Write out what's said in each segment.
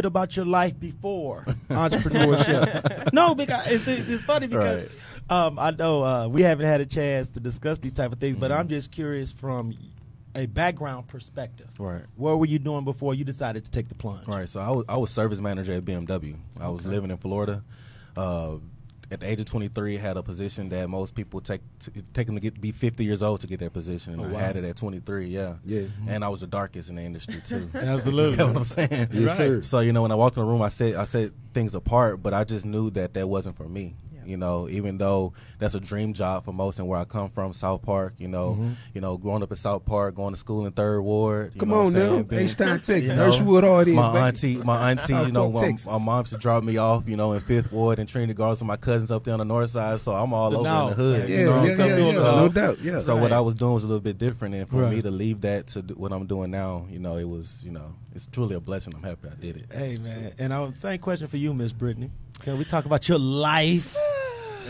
bit about your life before entrepreneurship. No, because it's funny because I know we haven't had a chance to discuss these type of things, but I'm just curious from a background perspective. Right. What were you doing before you decided to take the plunge? Right. So I was service manager at BMW. I was living in Florida. At the age of 23, had a position that most people take them to be 50 years old to get that position. And I had it at 23, yeah. And I was the darkest in the industry, too. Absolutely. You know what I'm saying? Yes, sir. So, when I walked in the room, I set things apart, but I just knew that wasn't for me. Even though that's a dream job for most and where I come from, South Park, growing up in South Park, going to school in 3rd Ward. Come on now, H-Town, Texas, Hirschwood, all these. My auntie, my mom used to drop me off, in 5th Ward and Trinity Gardens with my cousins up there on the north side, so I'm all over in the hood. No doubt, yeah. So what I was doing was a little bit different, and for me to leave that to do what I'm doing now, it was, it's truly a blessing. I'm happy I did it. Hey, man, and same question for you, Miss Brittney. Can we talk about your life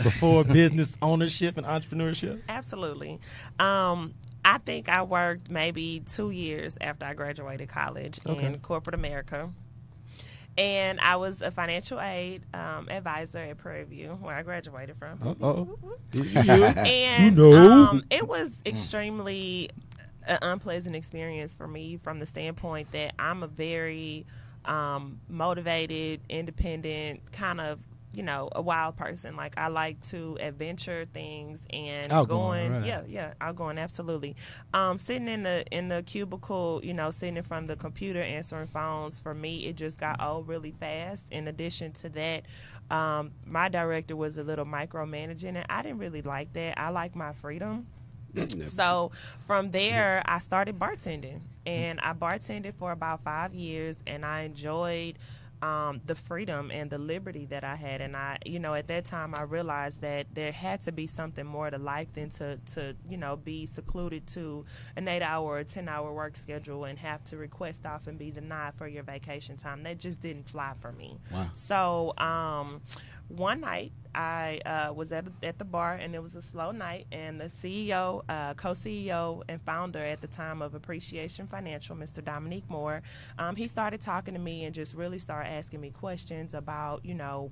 before business ownership and entrepreneurship? Absolutely. I think I worked maybe 2 years after I graduated college in corporate America. And I was a financial aid advisor at Prairie View, where I graduated from. And it was extremely an unpleasant experience for me from the standpoint that I'm a very motivated, independent, kind of, a wild person. Like, I like to adventure things and outgoing, absolutely. Sitting in the cubicle, sitting in front of the computer answering phones, for me, it just got old really fast. In addition to that, my director was a little micromanaging, and I didn't really like that. I like my freedom. So from there, I started bartending, and I bartended for about 5 years, and I enjoyed the freedom and the liberty that I had. And I, at that time, I realized that there had to be something more to life than to be secluded to an 8-hour or 10-hour work schedule and have to request off and be denied for your vacation time. That just didn't fly for me. Wow. So one night, I was at the bar, and it was a slow night, and the CEO, co-CEO and founder at the time of Appreciation Financial, Mr. Dominique Moore, he started talking to me and just really started asking me questions about,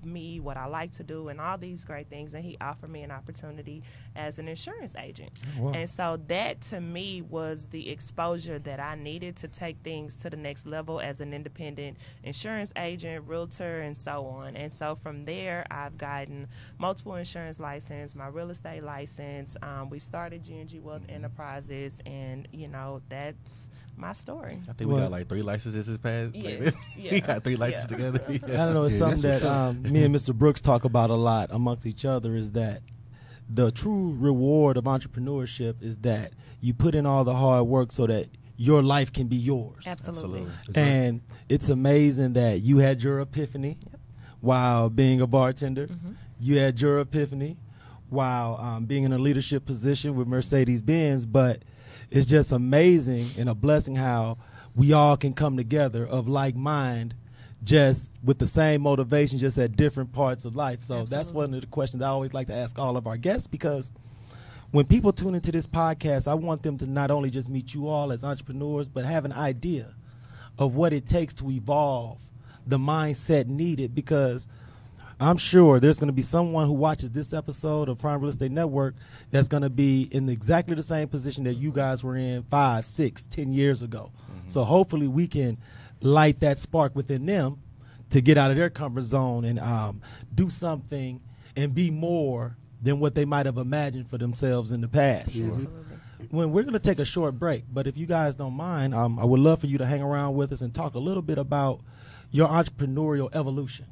me, what I like to do, and all these great things, and he offered me an opportunity as an insurance agent. Oh, wow. And so that, to me, was the exposure that I needed to take things to the next level as an independent insurance agent, realtor, and so on. And so from there, I've gotten multiple insurance license, my real estate license. We started G&G Wealth Enterprises, and that's my story. I think we got like 3 licenses this past. Yeah, We got 3 licenses together. I don't know. It's something that me and Mr. Brooks talk about a lot amongst each other, is that the true reward of entrepreneurship is that you put in all the hard work so that your life can be yours. Absolutely. And it's amazing that you had your epiphany while being a bartender. Mm-hmm. You had your epiphany while being in a leadership position with Mercedes-Benz. But it's just amazing and a blessing how we all can come together of like mind, just with the same motivation, just at different parts of life. So that's one of the questions I always like to ask all of our guests, because when people tune into this podcast, I want them to not only just meet you all as entrepreneurs, but have an idea of what it takes to evolve the mindset needed, because I'm sure there's going to be someone who watches this episode of Prime Real Estate Network that's going to be in exactly the same position that you guys were in 5, 6, 10 years ago. Mm-hmm. So hopefully we can light that spark within them to get out of their comfort zone and do something and be more than what they might have imagined for themselves in the past. Absolutely. When we're going to take a short break, but if you guys don't mind, I would love for you to hang around with us and talk a little bit about your entrepreneurial evolution.